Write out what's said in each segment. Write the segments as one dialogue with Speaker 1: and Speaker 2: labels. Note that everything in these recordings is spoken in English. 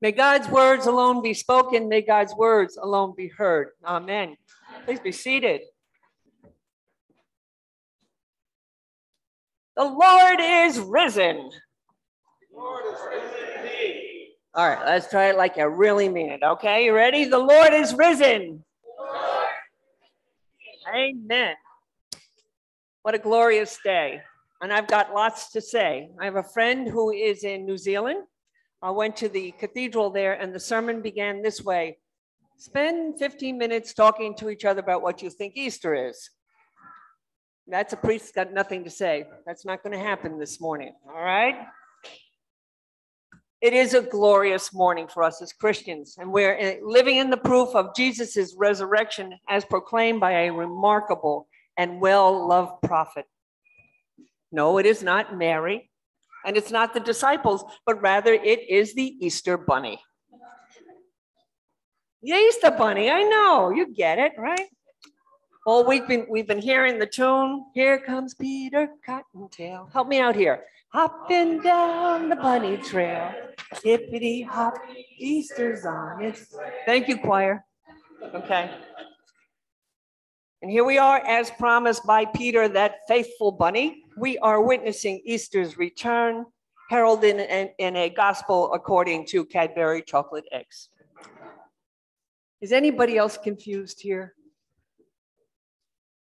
Speaker 1: May God's words alone be spoken. May God's words alone be heard. Amen. Please be seated. The Lord is risen.
Speaker 2: The Lord is risen indeed.
Speaker 1: All right, let's try it like you really mean it. Okay, you ready? The Lord is risen.
Speaker 2: Lord.
Speaker 1: Amen. What a glorious day. And I've got lots to say. I have a friend who is in New Zealand. I went to the cathedral there and the sermon began this way. Spend 15 minutes talking to each other about what you think Easter is. That's a priest's got nothing to say. That's not going to happen this morning, all right? It is a glorious morning for us as Christians, and we're living in the proof of Jesus' resurrection as proclaimed by a remarkable and well-loved prophet. No, it is not Mary, and it's not the disciples, but rather it is the Easter bunny. The Easter bunny, I know, you get it, right? Well, we've been hearing the tune, Here Comes Peter Cottontail. Help me out here. Hopping down the bunny trail, hippity hop, Easter's on its way. Thank you, choir. Okay. And here we are, as promised by Peter, that faithful bunny. We are witnessing Easter's return, heralded in a gospel according to Cadbury chocolate eggs. Is anybody else confused here?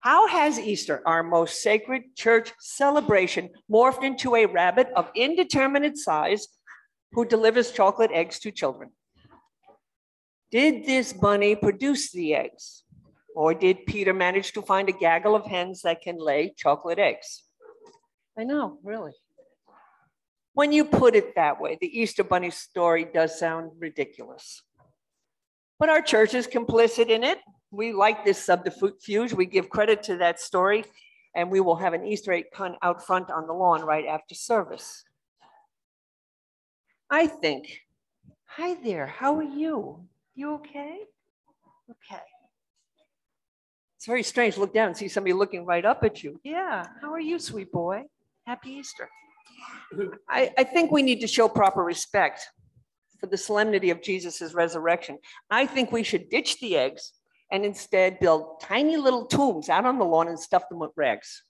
Speaker 1: How has Easter, our most sacred church celebration, morphed into a rabbit of indeterminate size who delivers chocolate eggs to children? Did this bunny produce the eggs? Or did Peter manage to find a gaggle of hens that can lay chocolate eggs? I know, really. When you put it that way, the Easter bunny story does sound ridiculous. But our church is complicit in it. We like this subterfuge. We give credit to that story, and we will have an Easter egg hunt out front on the lawn right after service. I think, hi there, how are you? You okay? Okay. It's very strange to look down and see somebody looking right up at you. Yeah, how are you, sweet boy? Happy Easter. I think we need to show proper respect for the solemnity of Jesus' resurrection. I think we should ditch the eggs and instead build tiny little tombs out on the lawn and stuff them with rags.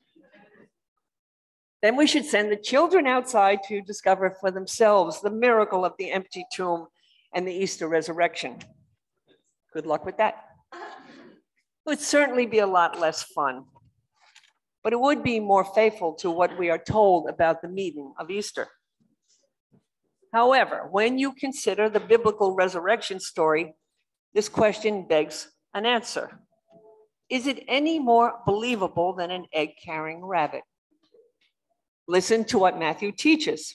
Speaker 1: Then we should send the children outside to discover for themselves the miracle of the empty tomb and the Easter resurrection. Good luck with that. It would certainly be a lot less fun, but it would be more faithful to what we are told about the meaning of Easter. However, when you consider the biblical resurrection story, this question begs an answer. Is it any more believable than an egg-carrying rabbit? Listen to what Matthew teaches.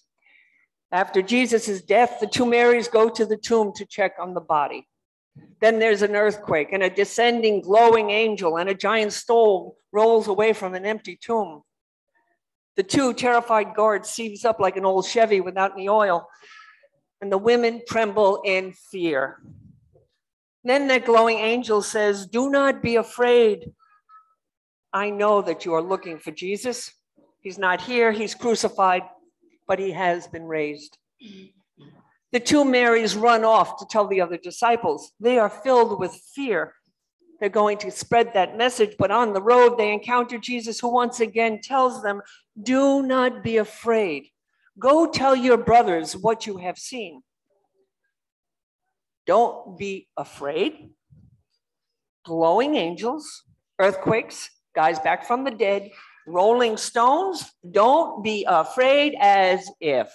Speaker 1: After Jesus' death, the two Marys go to the tomb to check on the body. Then there's an earthquake and a descending glowing angel and a giant stone rolls away from an empty tomb. The two terrified guards seize up like an old Chevy without any oil, and the women tremble in fear. Then that glowing angel says, do not be afraid. I know that you are looking for Jesus. He's not here, he's crucified, but he has been raised. The two Marys run off to tell the other disciples. They are filled with fear. They're going to spread that message, but on the road they encounter Jesus, who once again tells them, do not be afraid. Go tell your brothers what you have seen. Don't be afraid. Glowing angels, earthquakes, guys back from the dead, rolling stones. Don't be afraid as if.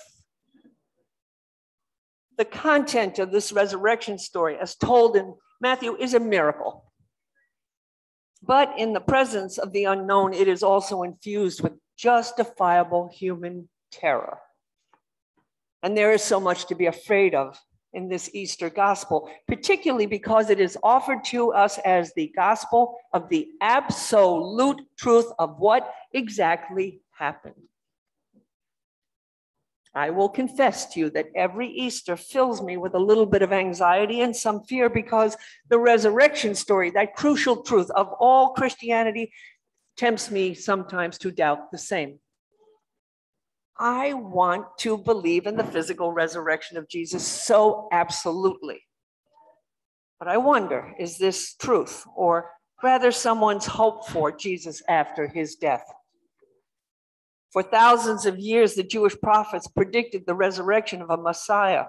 Speaker 1: The content of this resurrection story, as told in Matthew, is a miracle. But in the presence of the unknown, it is also infused with justifiable human terror. And there is so much to be afraid of in this Easter gospel, particularly because it is offered to us as the gospel of the absolute truth of what exactly happened. I will confess to you that every Easter fills me with a little bit of anxiety and some fear because the resurrection story, that crucial truth of all Christianity, tempts me sometimes to doubt the same. I want to believe in the physical resurrection of Jesus so absolutely. But I wonder, is this truth, or rather someone's hope for Jesus after his death? For thousands of years, the Jewish prophets predicted the resurrection of a Messiah.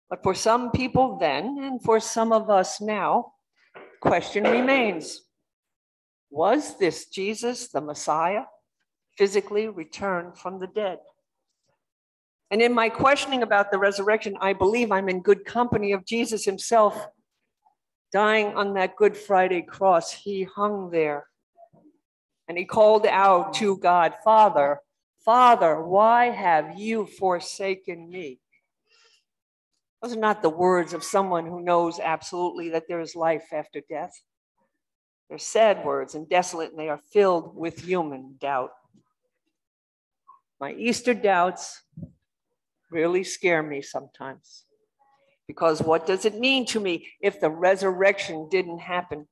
Speaker 1: But for some people then, and for some of us now, question remains. Was this Jesus, the Messiah, physically returned from the dead? And in my questioning about the resurrection, I believe I'm in good company of Jesus himself. Dying on that Good Friday cross, he hung there and he called out to God, Father, Father, why have you forsaken me? Those are not the words of someone who knows absolutely that there is life after death. They're sad words and desolate, and they are filled with human doubt. My Easter doubts really scare me sometimes, because what does it mean to me if the resurrection didn't happen?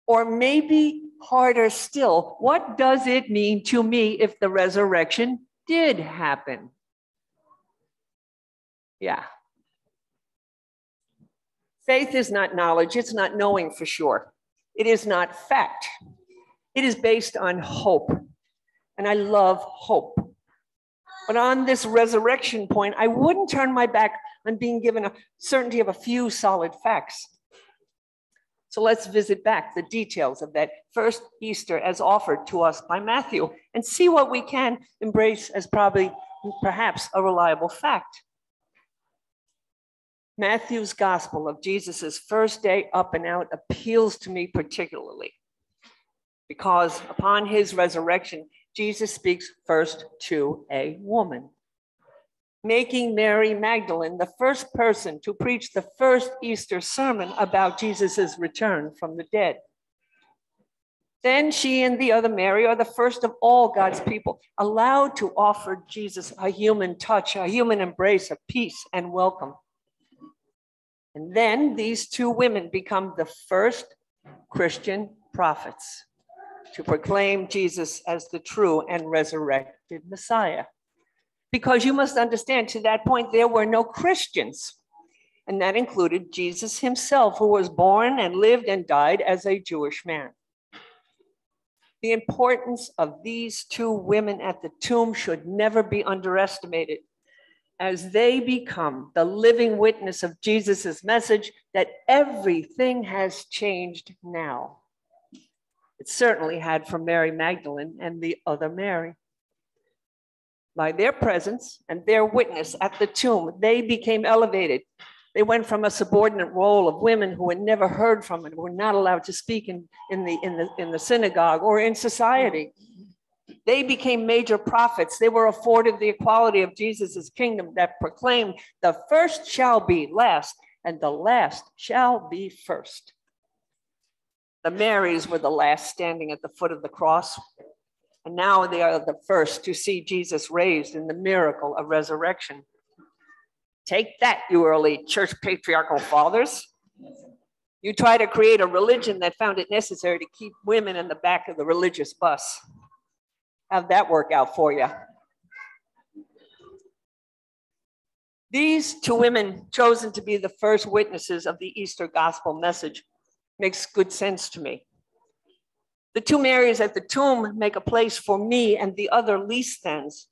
Speaker 1: Or maybe harder still, what does it mean to me if the resurrection did happen? Yeah. Faith is not knowledge, it's not knowing for sure. It is not fact. It is based on hope. And I love hope. But on this resurrection point, I wouldn't turn my back on being given a certainty of a few solid facts. So let's visit back the details of that first Easter as offered to us by Matthew and see what we can embrace as perhaps a reliable fact. Matthew's gospel of Jesus's first day up and out appeals to me particularly because upon his resurrection, Jesus speaks first to a woman, making Mary Magdalene the first person to preach the first Easter sermon about Jesus's return from the dead. Then she and the other Mary are the first of all God's people allowed to offer Jesus a human touch, a human embrace of peace and welcome. And then these two women become the first Christian prophets to proclaim Jesus as the true and resurrected Messiah. Because you must understand, to that point, there were no Christians. And that included Jesus himself, who was born and lived and died as a Jewish man. The importance of these two women at the tomb should never be underestimated, as they become the living witness of Jesus's message that everything has changed now. It certainly had for Mary Magdalene and the other Mary. By their presence and their witness at the tomb, they became elevated. They went from a subordinate role of women who had never heard from and were not allowed to speak in the synagogue or in society. They became major prophets. They were afforded the equality of Jesus's kingdom that proclaimed the first shall be last and the last shall be first. The Marys were the last standing at the foot of the cross. And now they are the first to see Jesus raised in the miracle of resurrection. Take that, you early church patriarchal fathers. You try to create a religion that found it necessary to keep women in the back of the religious bus. How'd that work out for you? These two women chosen to be the first witnesses of the Easter gospel message makes good sense to me. The two Marys at the tomb make a place for me and the other least thans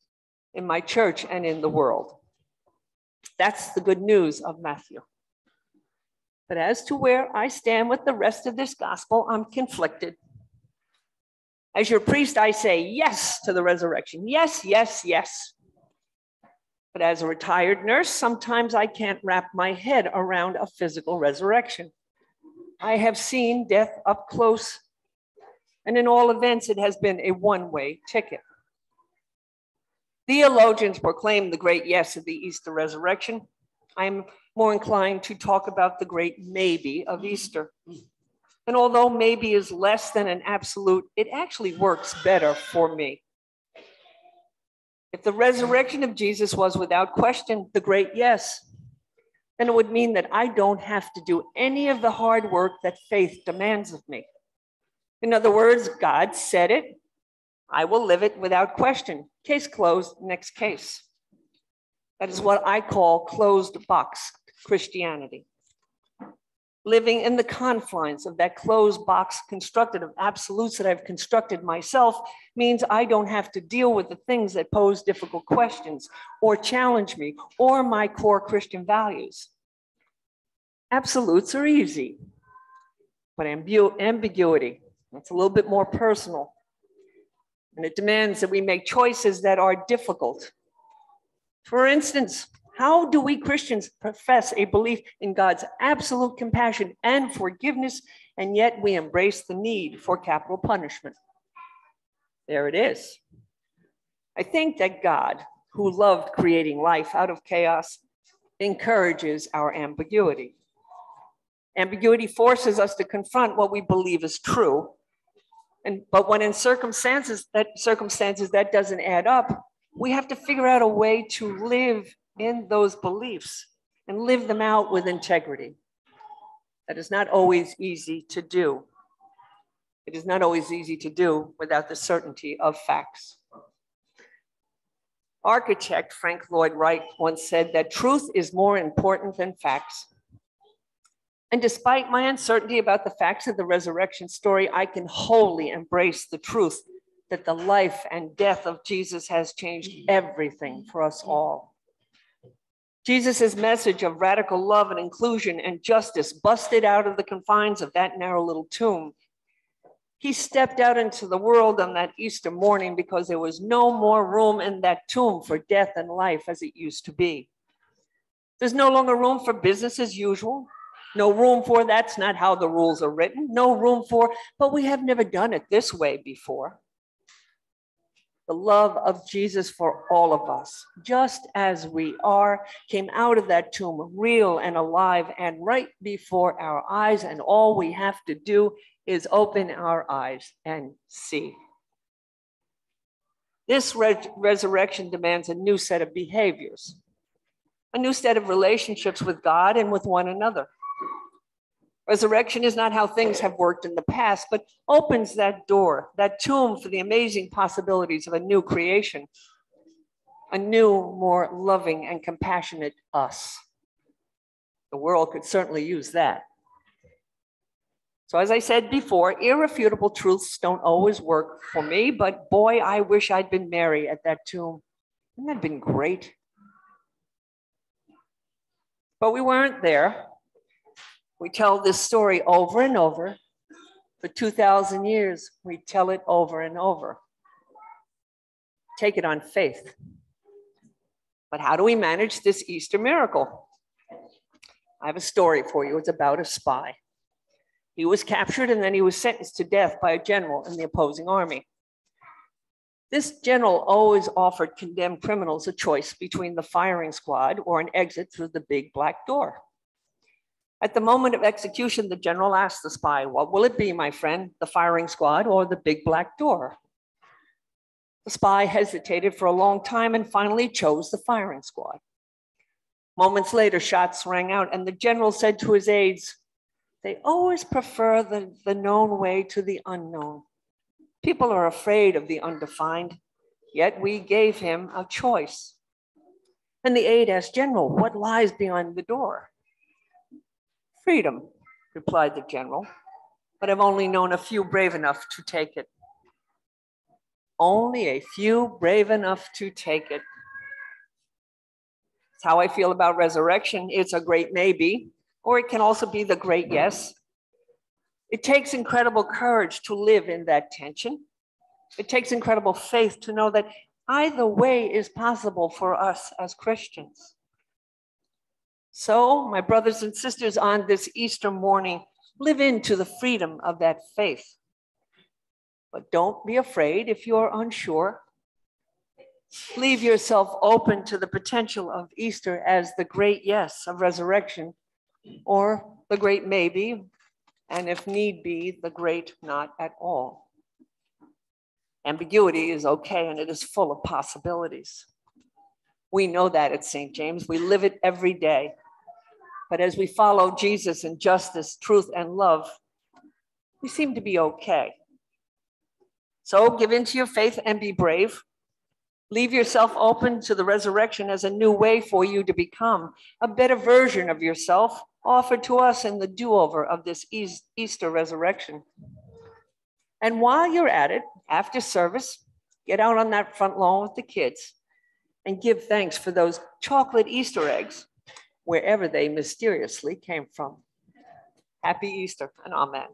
Speaker 1: in my church and in the world. That's the good news of Matthew. But as to where I stand with the rest of this gospel, I'm conflicted. As your priest, I say yes to the resurrection. Yes, yes, yes. But as a retired nurse, sometimes I can't wrap my head around a physical resurrection. I have seen death up close, and in all events, it has been a one-way ticket. Theologians proclaim the great yes of the Easter resurrection. I'm more inclined to talk about the great maybe of Easter. And although maybe is less than an absolute, it actually works better for me. If the resurrection of Jesus was without question the great yes, then it would mean that I don't have to do any of the hard work that faith demands of me. In other words, God said it, I will live it without question. Case closed, next case. That is what I call closed box Christianity. Living in the confines of that closed box constructed of absolutes that I've constructed myself means I don't have to deal with the things that pose difficult questions or challenge me or my core Christian values. Absolutes are easy, but ambiguity, it's a little bit more personal. And it demands that we make choices that are difficult. For instance, how do we Christians profess a belief in God's absolute compassion and forgiveness, and yet we embrace the need for capital punishment? There it is. I think that God, who loved creating life out of chaos, encourages our ambiguity. Ambiguity forces us to confront what we believe is true. But when in circumstances that doesn't add up, we have to figure out a way to live in those beliefs and live them out with integrity. That is not always easy to do. It is not always easy to do without the certainty of facts. Architect Frank Lloyd Wright once said that truth is more important than facts. And despite my uncertainty about the facts of the resurrection story, I can wholly embrace the truth that the life and death of Jesus has changed everything for us all. Jesus' message of radical love and inclusion and justice busted out of the confines of that narrow little tomb. He stepped out into the world on that Easter morning because there was no more room in that tomb for death and life as it used to be. There's no longer room for business as usual. No room for that's not how the rules are written. No room for, but we have never done it this way before. The love of Jesus for all of us, just as we are, came out of that tomb real and alive and right before our eyes. And all we have to do is open our eyes and see. This resurrection demands a new set of behaviors, a new set of relationships with God and with one another. Resurrection is not how things have worked in the past, but opens that door, that tomb for the amazing possibilities of a new creation, a new, more loving and compassionate us. The world could certainly use that. So as I said before, irrefutable truths don't always work for me, but boy, I wish I'd been Mary at that tomb. Wouldn't that have been great? But we weren't there. We tell this story over and over. For 2,000 years, we tell it over and over. Take it on faith. But how do we manage this Easter miracle? I have a story for you. It's about a spy. He was captured and then he was sentenced to death by a general in the opposing army. This general always offered condemned criminals a choice between the firing squad or an exit through the big black door. At the moment of execution, the general asked the spy, "What will it be, my friend, the firing squad or the big black door?" The spy hesitated for a long time and finally chose the firing squad. Moments later, shots rang out and the general said to his aides, "They always prefer the known way to the unknown. People are afraid of the undefined, yet we gave him a choice." And the aide asked, "General, what lies behind the door?" "Freedom," replied the general, "but I've only known a few brave enough to take it." Only a few brave enough to take it. It's how I feel about resurrection. It's a great maybe, or it can also be the great yes. It takes incredible courage to live in that tension. It takes incredible faith to know that either way is possible for us as Christians. So, my brothers and sisters, on this Easter morning, live into the freedom of that faith. But don't be afraid if you're unsure. Leave yourself open to the potential of Easter as the great yes of resurrection, or the great maybe, and if need be, the great not at all. Ambiguity is okay, and it is full of possibilities. We know that at St. James. We live it every day. But as we follow Jesus in justice, truth, and love, we seem to be okay. So give in to your faith and be brave. Leave yourself open to the resurrection as a new way for you to become a better version of yourself offered to us in the do-over of this Easter resurrection. And while you're at it, after service, get out on that front lawn with the kids and give thanks for those chocolate Easter eggs, wherever they mysteriously came from. Happy Easter and amen.